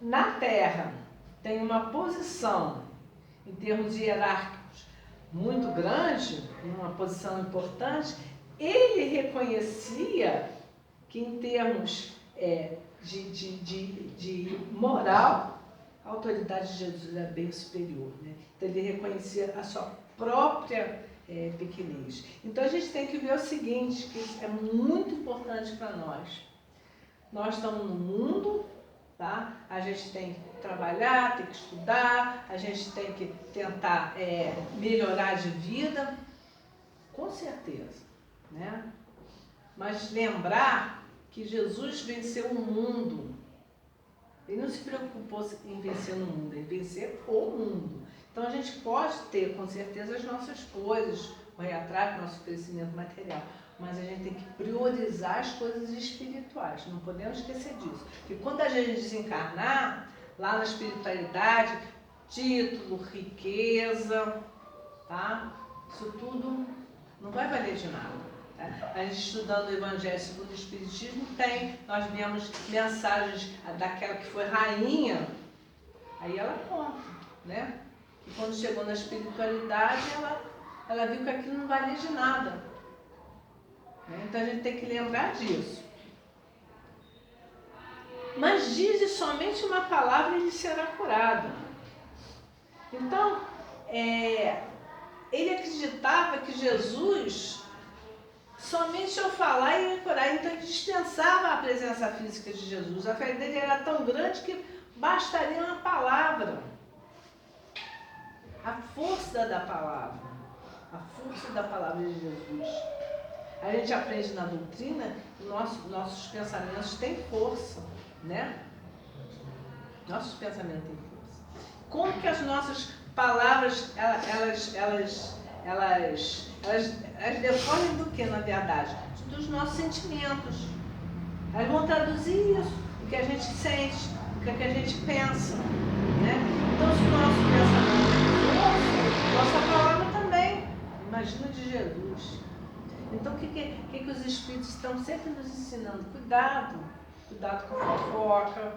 Speaker 3: na Terra, tenha uma posição, em termos hierárquicos, muito grande, uma posição importante, ele reconhecia que, em termos de moral, a autoridade de Jesus é bem superior, né? Então ele reconhecia a sua própria pequenez. Então a gente tem que ver o seguinte, que isso é muito importante para nós. Nós estamos no mundo, tá? A gente tem que trabalhar, tem que estudar, a gente tem que tentar melhorar de vida, com certeza, né? Mas lembrar que Jesus venceu o mundo. Ele não se preocupou em vencer no mundo, ele venceu o mundo. Então a gente pode ter, com certeza, as nossas coisas, correr atrás do nosso crescimento material, mas a gente tem que priorizar as coisas espirituais, não podemos esquecer disso. Porque quando a gente desencarnar, lá na espiritualidade, título, riqueza, tá? Isso tudo não vai valer de nada. A gente estudando o Evangelho segundo o Espiritismo nós vemos mensagens daquela que foi rainha, aí ela conta, né? E quando chegou na espiritualidade, ela viu que aquilo não valia de nada. Né? Então a gente tem que lembrar disso. Mas dize somente uma palavra e ele será curado. Então, ele acreditava que Jesus, somente ao falar ia curar, então ele dispensava a presença física de Jesus. A fé dele era tão grande que bastaria uma palavra. A força da palavra de Jesus. A gente aprende na doutrina que nossos pensamentos têm força, né? Nossos pensamentos têm força. Como que as nossas palavras, elas decorrem do que, na verdade? Dos nossos sentimentos. Elas vão traduzir isso, o que a gente sente, o que a gente pensa, né? Então, se o nosso pensamento tem força, nossa palavra também. Imagina de Jesus. Então, o que os Espíritos estão sempre nos ensinando? Cuidado com fofoca,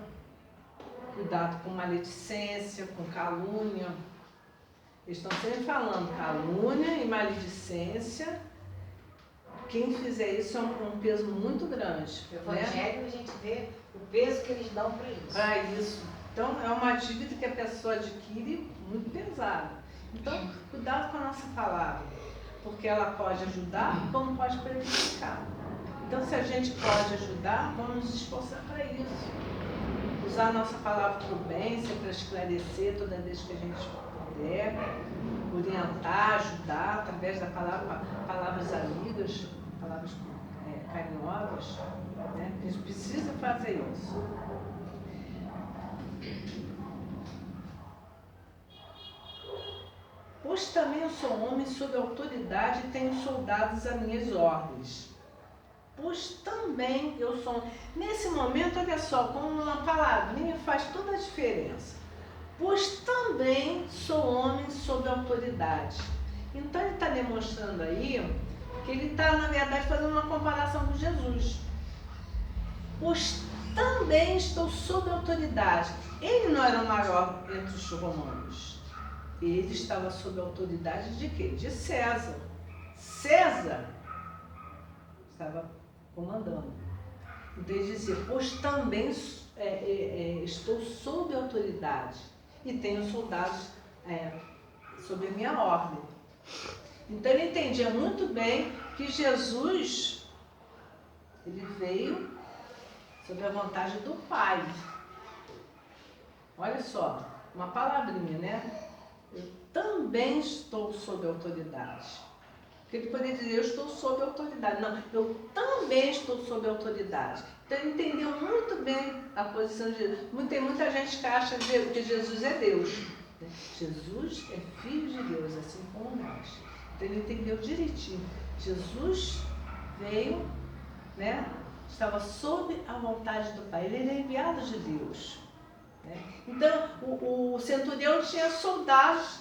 Speaker 3: cuidado com maledicência, com calúnia. Eles estão sempre falando calúnia e maledicência. Quem fizer isso é um peso muito grande.
Speaker 4: No Evangelho, né? A gente vê o peso que eles dão para isso.
Speaker 3: Para isso. Então, é uma dívida que a pessoa adquire muito pesada. Então, cuidado com a nossa palavra, porque ela pode ajudar como pode prejudicar. Então, se a gente pode ajudar, vamos nos esforçar para isso. Usar a nossa palavra para o bem, para esclarecer toda vez que a gente puder, orientar, ajudar, através da palavra, palavras amigas, palavras carinhosas. Né? A gente precisa fazer isso. Pois também eu sou homem sob autoridade e tenho soldados a minhas ordens. Pois também eu sou... Nesse momento, olha só, como uma palavrinha faz toda a diferença. Pois também sou homem sob autoridade. Então ele está demonstrando aí que ele está, na verdade, fazendo uma comparação com Jesus. Pois também estou sob autoridade. Ele não era o maior entre os romanos. Ele estava sob a autoridade de quê? De César. César estava comandando. Então ele dizia, pois também estou sob autoridade e tenho soldados sob a minha ordem. Então ele entendia muito bem que Jesus, ele veio sob a vontade do Pai. Olha só, uma palavrinha, né? Eu também estou sob autoridade. Porque ele poderia dizer, eu estou sob autoridade. Não, eu também estou sob autoridade. Então ele entendeu muito bem a posição de Jesus. Tem muita gente que acha que Jesus é Deus. Jesus é filho de Deus, assim como nós. Então ele entendeu direitinho. Jesus veio, né? Estava sob a vontade do Pai. Ele era enviado de Deus. Então, o centurião tinha soldados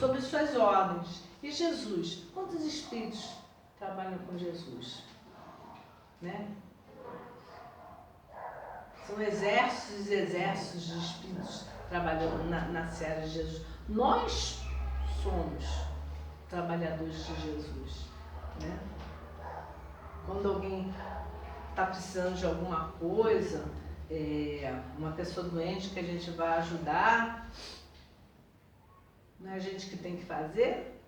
Speaker 3: sob suas ordens. E Jesus? Quantos espíritos trabalham com Jesus? Né? São exércitos e exércitos de espíritos trabalhando na seara de Jesus. Nós somos trabalhadores de Jesus. Né? Quando alguém está precisando de alguma coisa, uma pessoa doente que a gente vai ajudar, não é a gente que tem que fazer?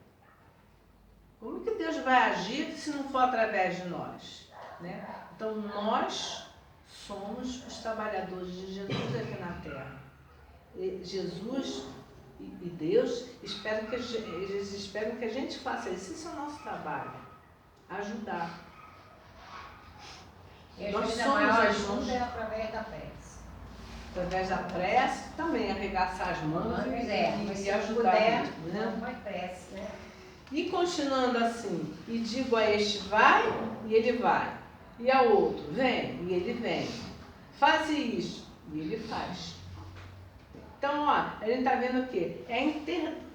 Speaker 3: Como que Deus vai agir se não for através de nós? Né? Então, nós somos os trabalhadores de Jesus aqui na Terra. E Jesus e Deus eles esperam que a gente faça isso. Esse é o nosso trabalho. Ajudar.
Speaker 4: E
Speaker 3: Nós
Speaker 4: a
Speaker 3: somos
Speaker 4: maior
Speaker 3: as
Speaker 4: ajuda
Speaker 3: mãos.
Speaker 4: é através da prece.
Speaker 3: Através da prece, também arregaçar as mãos
Speaker 4: Mas
Speaker 3: e
Speaker 4: se
Speaker 3: ajudar.
Speaker 4: puder,
Speaker 3: Né?
Speaker 4: não vai prece, né?
Speaker 3: E continuando assim, e digo a este vai, e ele vai. E ao outro, vem, e ele vem. Faz isso, e ele faz. Então, ó, a gente está vendo o quê? É a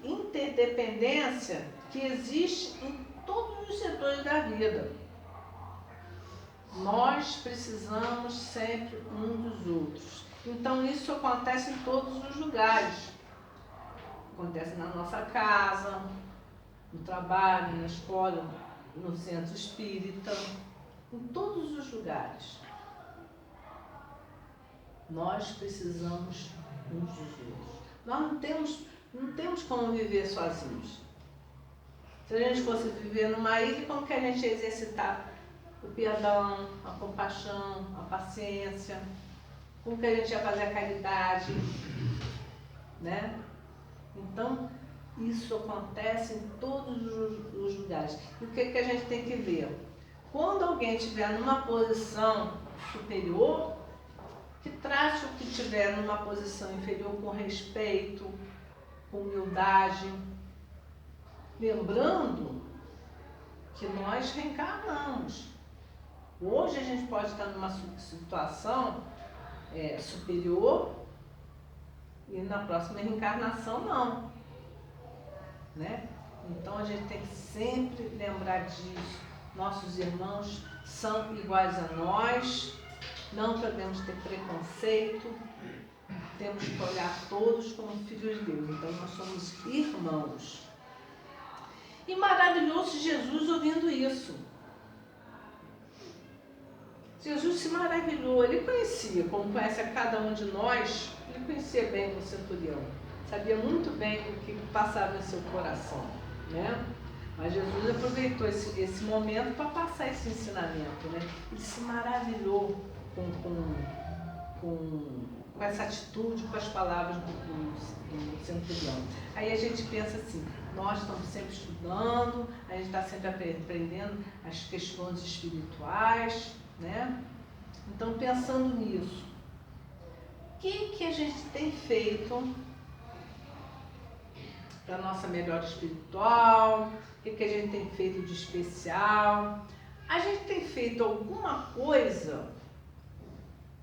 Speaker 3: interdependência que existe em todos os setores da vida. Nós precisamos sempre um dos outros. Então, isso acontece em todos os lugares. Acontece na nossa casa, no trabalho, na escola, no centro espírita, em todos os lugares. Nós precisamos uns dos outros. Nós não temos como viver sozinhos. Se a gente fosse viver numa ilha, como que a gente ia exercitar o perdão, a compaixão, a paciência? Como que a gente ia fazer a caridade? Né? Então, isso acontece em todos os lugares. E o que a gente tem que ver? Quando alguém estiver numa posição superior, que trate o que estiver numa posição inferior com respeito, com humildade, lembrando que nós reencarnamos. Hoje a gente pode estar numa situação superior e na próxima reencarnação não. Né? Então a gente tem que sempre lembrar disso. Nossos irmãos são iguais a nós, não podemos ter preconceito, temos que olhar todos como filhos de Deus. Então nós somos irmãos. E maravilhou-se Jesus ouvindo isso. Jesus se maravilhou, ele conhecia, como conhece a cada um de nós, ele conhecia bem o centurião, sabia muito bem o que passava em seu coração, né? Mas Jesus aproveitou esse momento para passar esse ensinamento, né? Ele se maravilhou com essa atitude, com as palavras do centurião. Aí a gente pensa assim, nós estamos sempre estudando, a gente está sempre aprendendo as questões espirituais, né? Então, pensando nisso, o que a gente tem feito para a nossa melhora espiritual? O que a gente tem feito de especial? A gente tem feito alguma coisa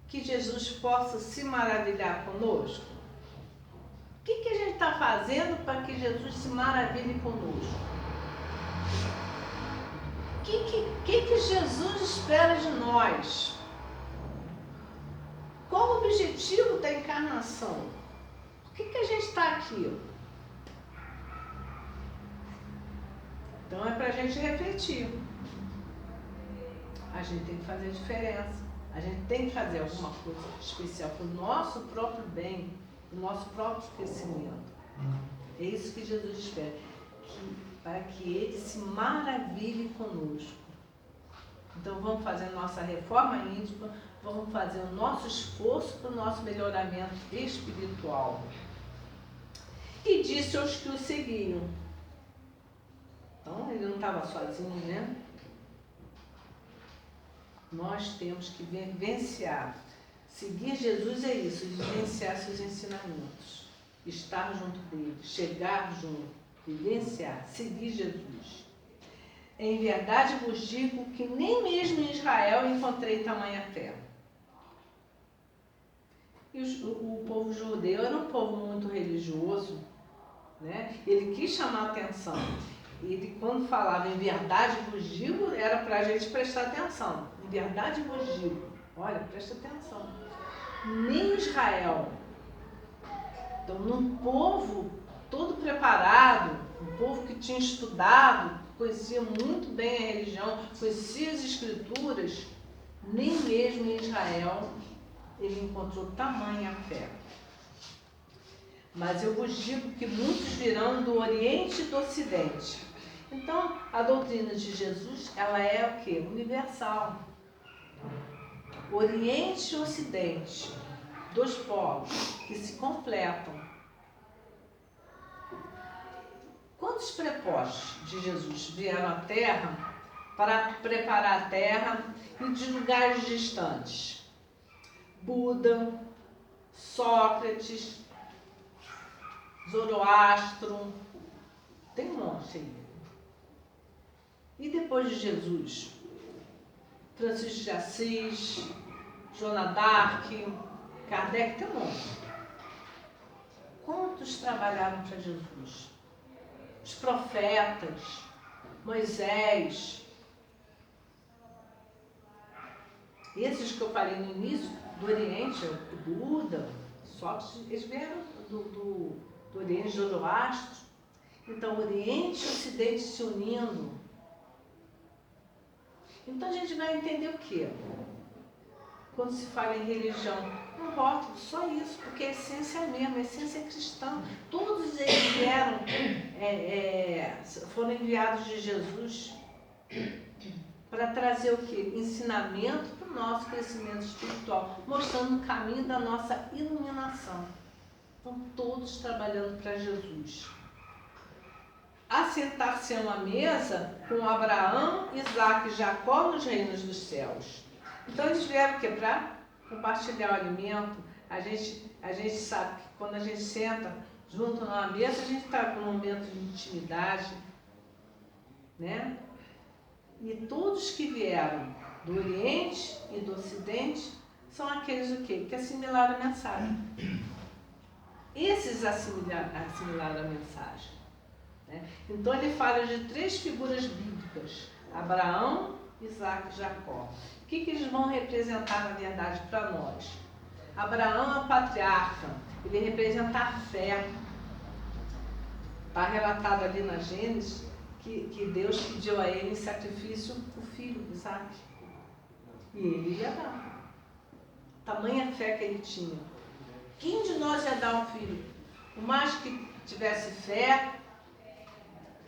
Speaker 3: que Jesus possa se maravilhar conosco? O que a gente está fazendo para que Jesus se maravilhe conosco? O que Jesus espera de nós? Qual o objetivo da encarnação? Por que a gente está aqui? Então é para a gente refletir. A gente tem que fazer diferença. A gente tem que fazer alguma coisa especial para o nosso próprio bem, para o nosso próprio crescimento. É isso que Jesus espera. Para que Ele se maravilhe conosco. Então vamos fazer a nossa reforma íntima, vamos fazer o nosso esforço para o nosso melhoramento espiritual. E disse aos que o seguiam. Então ele não estava sozinho, né? Nós temos que vivenciar. Seguir Jesus é isso, vivenciar seus ensinamentos. Estar junto dele, chegar junto, vivenciar, seguir Jesus. Em verdade vos digo que nem mesmo em Israel encontrei tamanha fé. E o povo judeu era um povo muito religioso, né? Ele quis chamar a atenção. Ele, quando falava em verdade vos digo, era para a gente prestar atenção. Em verdade vos digo. Olha, presta atenção. Nem Israel. Então, num povo todo preparado, um povo que tinha estudado, conhecia muito bem a religião, conhecia as escrituras, nem mesmo em Israel ele encontrou tamanha fé. Mas eu vos digo que muitos virão do Oriente e do Ocidente. Então, a doutrina de Jesus, ela é o quê? Universal. Oriente e Ocidente, dois polos que se completam. Quantos prepostos de Jesus vieram à Terra para preparar a Terra e de lugares distantes? Buda, Sócrates, Zoroastro, tem um monte aí. E depois de Jesus? Francisco de Assis, Joana d'Arc, Kardec, tem um monte. Quantos trabalharam para Jesus? Os profetas, Moisés. Esses que eu falei no início, do Oriente, o Buda, Sócrates, eles vieram do Oriente, Zoroastro. Então, Oriente e Ocidente se unindo. Então, a gente vai entender o quê? Quando se fala em religião, um rótulo, só isso, porque a essência é a mesma, a essência é cristã. Todos eles vieram, foram enviados de Jesus para trazer o quê? Ensinamento para o nosso crescimento espiritual, mostrando o caminho da nossa iluminação. Então, todos trabalhando para Jesus. Assentar-se a uma mesa com Abraão, Isaac e Jacó nos reinos dos céus. Então, eles vieram o quê? Para compartilhar o alimento. A gente sabe que quando a gente senta junto numa mesa, a gente está com um momento de intimidade, né? E todos que vieram do Oriente e do Ocidente são aqueles o quê? Que assimilaram a mensagem. Esses assimilaram a mensagem. Né? Então ele fala de 3 figuras bíblicas: Abraão, Isaac e Jacó. O que eles vão representar, na verdade, para nós? Abraão é o patriarca, ele representa a fé. Está relatado ali na Gênesis que Deus pediu a ele em sacrifício o filho, Isaac. E ele ia dar. Tamanha fé que ele tinha. Quem de nós ia dar um filho? Por mais que tivesse fé,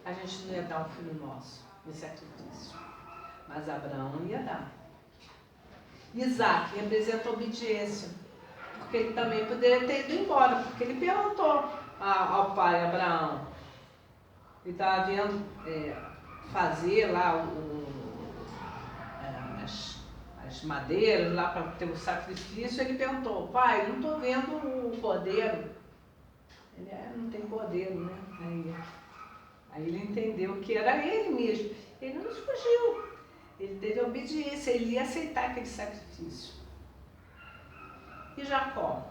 Speaker 3: a gente não ia dar um filho nosso em sacrifício. Mas Abraão ia dar. Isaac representa a obediência. Porque ele também poderia ter ido embora, porque ele perguntou ao pai Abraão. Ele estava vendo fazer lá as madeiras lá para ter o sacrifício. Ele perguntou: pai, não estou vendo o cordeiro. Ele não tem cordeiro, né? Aí ele entendeu que era ele mesmo. Ele não fugiu. Ele teve obediência, ele ia aceitar aquele sacrifício. E Jacó?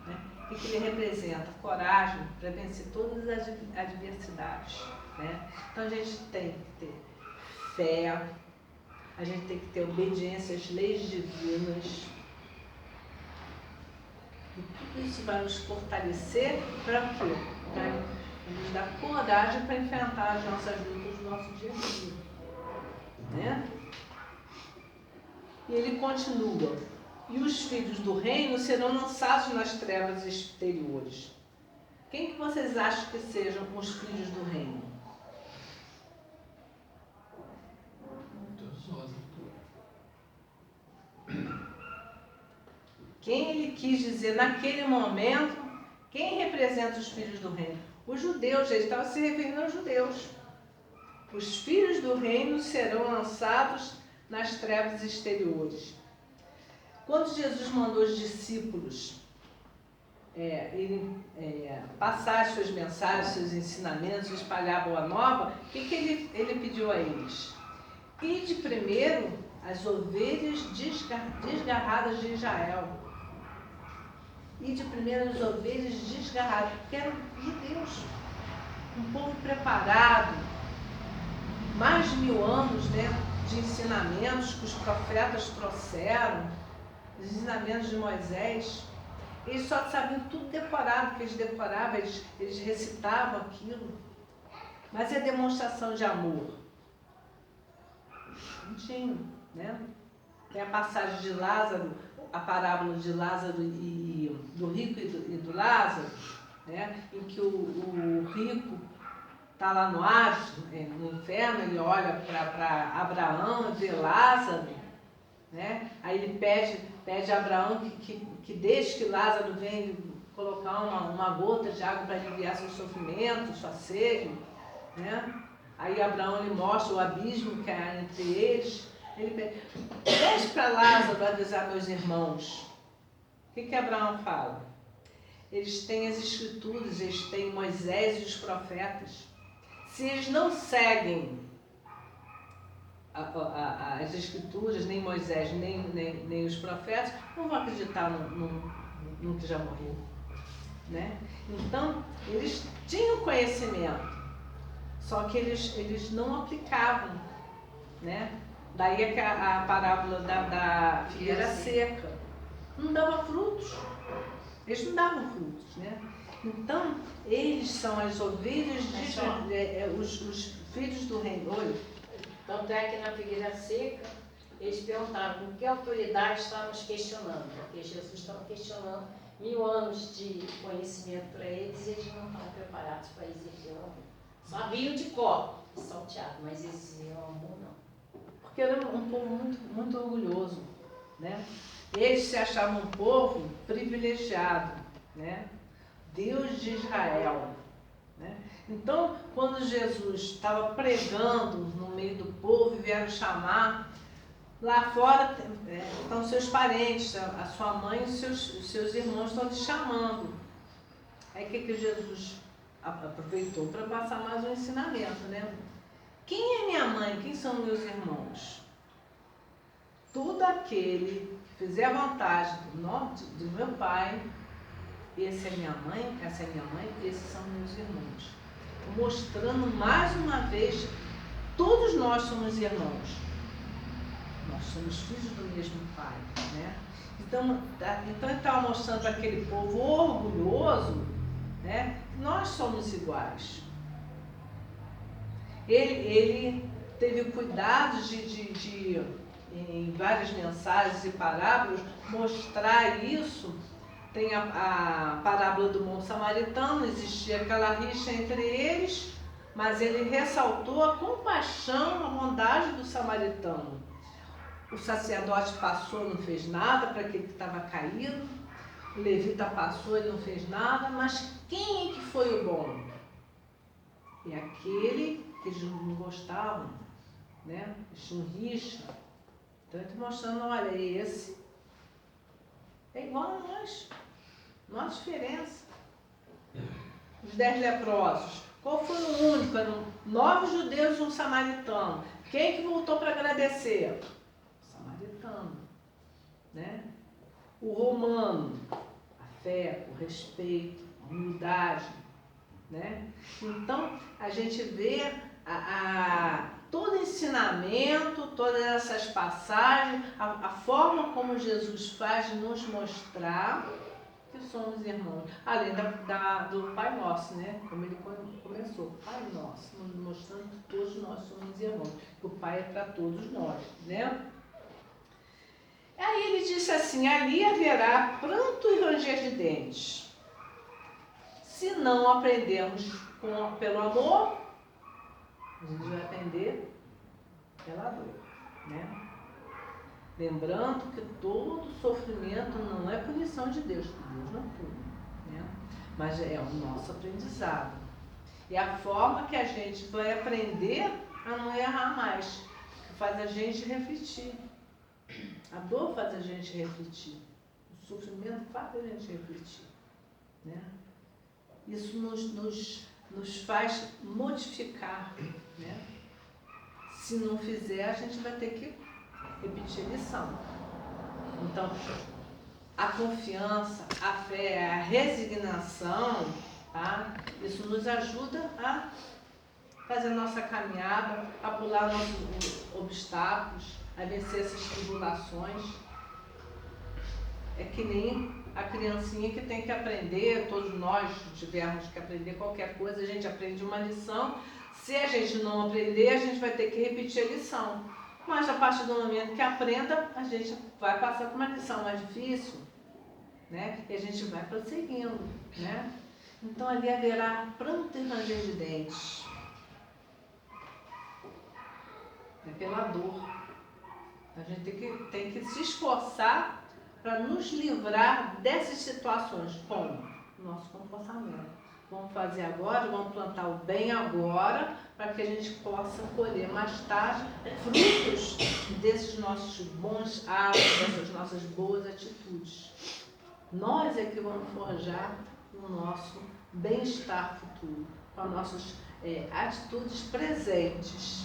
Speaker 3: Né? O que ele representa? Coragem para vencer todas as adversidades. Né? Então a gente tem que ter fé, a gente tem que ter obediência às leis divinas. E tudo isso vai nos fortalecer para quê? Para nos dar coragem para enfrentar as nossas lutas do nosso dia a dia. Né? E ele continua: e os filhos do reino serão lançados nas trevas exteriores. Quem que vocês acham que sejam os filhos do reino? Quem ele quis dizer naquele momento? Quem representa os filhos do reino? Os judeus. Ele estava se referindo aos judeus. Os filhos do reino serão lançados nas trevas exteriores. Quando Jesus mandou os discípulos passar as suas mensagens, seus ensinamentos, espalhar a boa nova, o que ele pediu a eles? Ide primeiro as ovelhas desgarradas de Israel. Ide primeiro as ovelhas desgarradas, porque eram judeus, um povo preparado, mais de 1000 anos, né, de ensinamentos que os profetas trouxeram, os ensinamentos de Moisés. Eles só sabiam tudo decorado, que eles decoravam, eles recitavam aquilo. Mas é demonstração de amor. Não tinha, né? Tem a passagem de Lázaro, a parábola de Lázaro e do rico e do Lázaro, né? Em que o rico está lá no Hades, no inferno, ele olha para Abraão e vê Lázaro, né? Aí ele pede a Abraão que deixe que Lázaro venha colocar uma gota de água para aliviar seu sofrimento, sua sede, né? Aí Abraão ele mostra o abismo que há entre eles. Ele pede para Lázaro avisar meus irmãos. O que Abraão fala? Eles têm as escrituras, eles têm Moisés e os profetas. Se eles não seguem as escrituras, nem Moisés, nem os profetas, não vão acreditar no que já morreu. Né? Então, eles tinham conhecimento, só que eles não aplicavam. Né? Daí é que a parábola da figueira seca não dava frutos. Eles não davam frutos. Né? Então, eles são as ovelhas, os filhos do reino. Olha.
Speaker 4: Tanto é que na figueira seca, eles perguntaram com que autoridade estávamos questionando, porque Jesus estava questionando 1000 anos de conhecimento para eles e eles não estavam preparados para exigir o amor. Sabiam de cor, salteado, mas exigiam o amor não.
Speaker 3: Porque era um povo muito, muito orgulhoso. Né? Eles se achavam um povo privilegiado. Né? Deus de Israel. Né? Então, quando Jesus estava pregando no meio do povo e vieram chamar, lá fora estão seus parentes, a sua mãe e os seus irmãos estão te chamando. Aí o que Jesus aproveitou para passar mais um ensinamento, né? Quem é minha mãe? Quem são meus irmãos? Todo aquele que fizer a vontade do meu Pai, essa é minha mãe, esses são meus irmãos. Mostrando mais uma vez, todos nós somos irmãos. Nós somos filhos do mesmo Pai. Né? Então ele estava mostrando para aquele povo orgulhoso, né, que nós somos iguais. Ele teve o cuidado de em várias mensagens e parábolas, mostrar isso. Tem a parábola do bom samaritano, existia aquela rixa entre eles, mas ele ressaltou a compaixão, a bondade do samaritano. O sacerdote passou, não fez nada para aquele que estava caído, o levita passou e não fez nada, mas quem é que foi o bom? É aquele que eles não gostavam, né? Eles tinham rixa. Então ele está mostrando, olha, esse é igual a nós, não há diferença. Os 10 leprosos, qual foi o único? Eram 9 judeus e um samaritano. Quem que voltou para agradecer? O samaritano, né? O romano, a fé, o respeito, a humildade, né? Então, a gente vê todo ensinamento, todas essas passagens, a forma como Jesus faz nos mostrar que somos irmãos. Além do Pai Nosso, né? Como ele começou, Pai Nosso, mostrando que todos nós somos irmãos, que o Pai é para todos nós, né? Aí ele disse assim, ali haverá pranto e ranger de dentes. Se não aprendermos pelo amor, a gente vai aprender pela dor, né? Lembrando que todo sofrimento não é punição de Deus, que Deus não pune, né? Mas é o nosso aprendizado. E a forma que a gente vai aprender a não errar mais, que faz a gente refletir. A dor faz a gente refletir. O sofrimento faz a gente refletir, né? Isso nos faz modificar, né? Se não fizer, a gente vai ter que repetir a lição. Então, a confiança, a fé, a resignação, tá? Isso nos ajuda a fazer a nossa caminhada, a pular nossos obstáculos, a vencer essas tribulações. É que nem a criancinha que tem que aprender, todos nós tivermos que aprender qualquer coisa, a gente aprende uma lição. Se a gente não aprender, a gente vai ter que repetir a lição. Mas a partir do momento que aprenda, a gente vai passar por uma lição mais difícil, né? E a gente vai prosseguindo, né? Então ali haverá pranto e ranger de dentes. É pela dor. A gente tem que se esforçar para nos livrar dessas situações com o nosso comportamento. Vamos fazer agora, vamos plantar o bem agora, para que a gente possa colher mais tarde frutos desses nossos bons hábitos, dessas nossas boas atitudes. Nós é que vamos forjar o nosso bem-estar futuro, com as nossas atitudes presentes.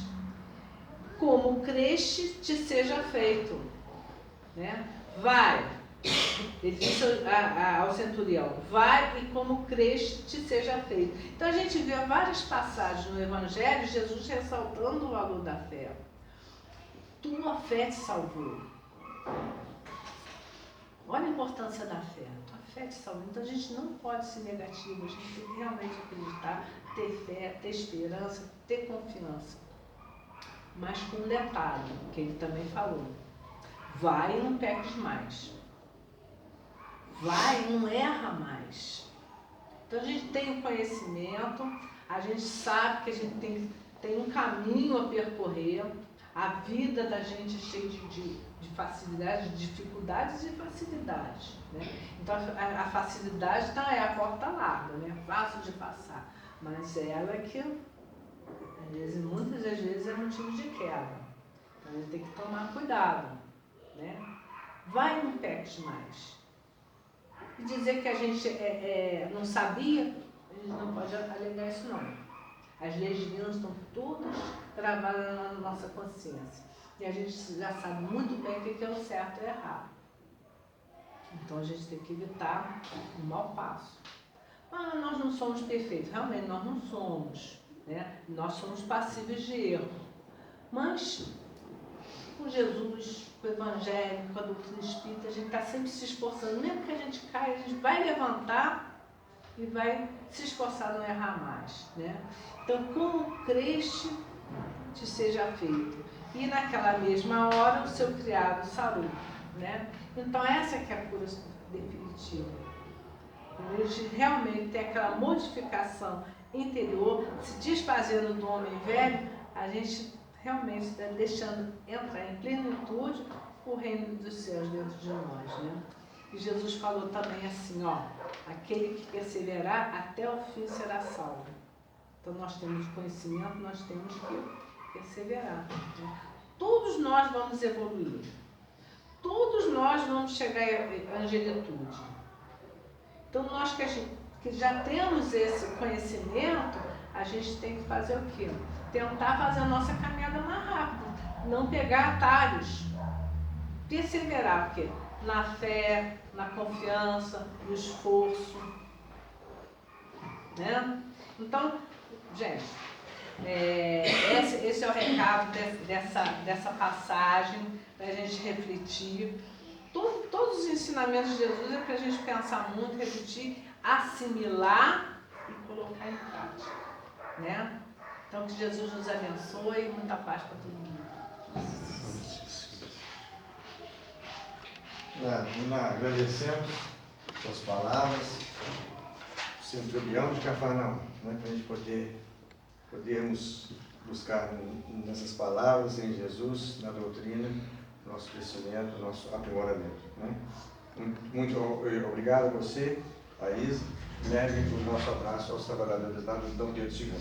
Speaker 3: Como creste te seja feito, né? Vai, ele disse ao centurião, vai e como creste te seja feito. Então a gente vê várias passagens no Evangelho, Jesus ressaltando o valor da fé. Tua fé te salvou. Olha a importância da fé. Tua fé te salvou. Então a gente não pode ser negativo, a gente tem que realmente acreditar, ter fé, ter esperança, ter confiança. Mas com um detalhe, que ele também falou. Vai e não peques mais. Vai e não erra mais. Então a gente tem o conhecimento, a gente sabe que a gente tem um caminho a percorrer, a vida da gente é cheia de facilidades, de dificuldades e facilidades, né? Então a facilidade é a porta larga, né? Fácil de passar, mas ela é que muitas das vezes é motivo de queda. Então a gente tem que tomar cuidado, né? Vai e não peques mais. E dizer que a gente não sabia, a gente não pode alegar isso não. As leis divinas estão todas gravadas na nossa consciência. E a gente já sabe muito bem o que é o certo e o errado. Então a gente tem que evitar o mau passo. Ah, nós não somos perfeitos. Realmente, nós não somos, né? Nós somos passíveis de erro. Mas, com Jesus, com o Evangelho, com a doutrina espírita, a gente está sempre se esforçando. Mesmo que a gente caia, a gente vai levantar e vai se esforçar a não errar mais, né? Então, como creste te seja feito. e naquela mesma hora o seu criado sarou, né? Então essa que é a cura definitiva. Quando a gente realmente tem aquela modificação interior, se desfazendo do homem velho, a gente realmente está deixando entrar em plenitude o reino dos céus dentro de nós, né? E Jesus falou também assim, ó, aquele que perseverar até o fim será salvo. Então nós temos conhecimento, nós temos que perseverar, né? Todos nós vamos evoluir. Todos nós vamos chegar à angelitude. Então nós que já temos esse conhecimento, a gente tem que fazer o quê? Tentar fazer a nossa caminhada mais rápida, não pegar atalhos, perseverar, porque na fé, na confiança, no esforço, né? Então, gente, esse é o recado dessa passagem, para a gente refletir. Todos os ensinamentos de Jesus é para a gente pensar muito, refletir, assimilar e colocar em prática, né? Então, que Jesus nos abençoe e muita paz para todo mundo.
Speaker 1: Agradecemos suas palavras, o centurião de Cafarnaum, né, para a gente podermos buscar nessas palavras, em Jesus, na doutrina, nosso crescimento, nosso aprimoramento. Né? Muito obrigado a você, a Isa, leve o nosso abraço aos trabalhadores lá do Dom Pedro II.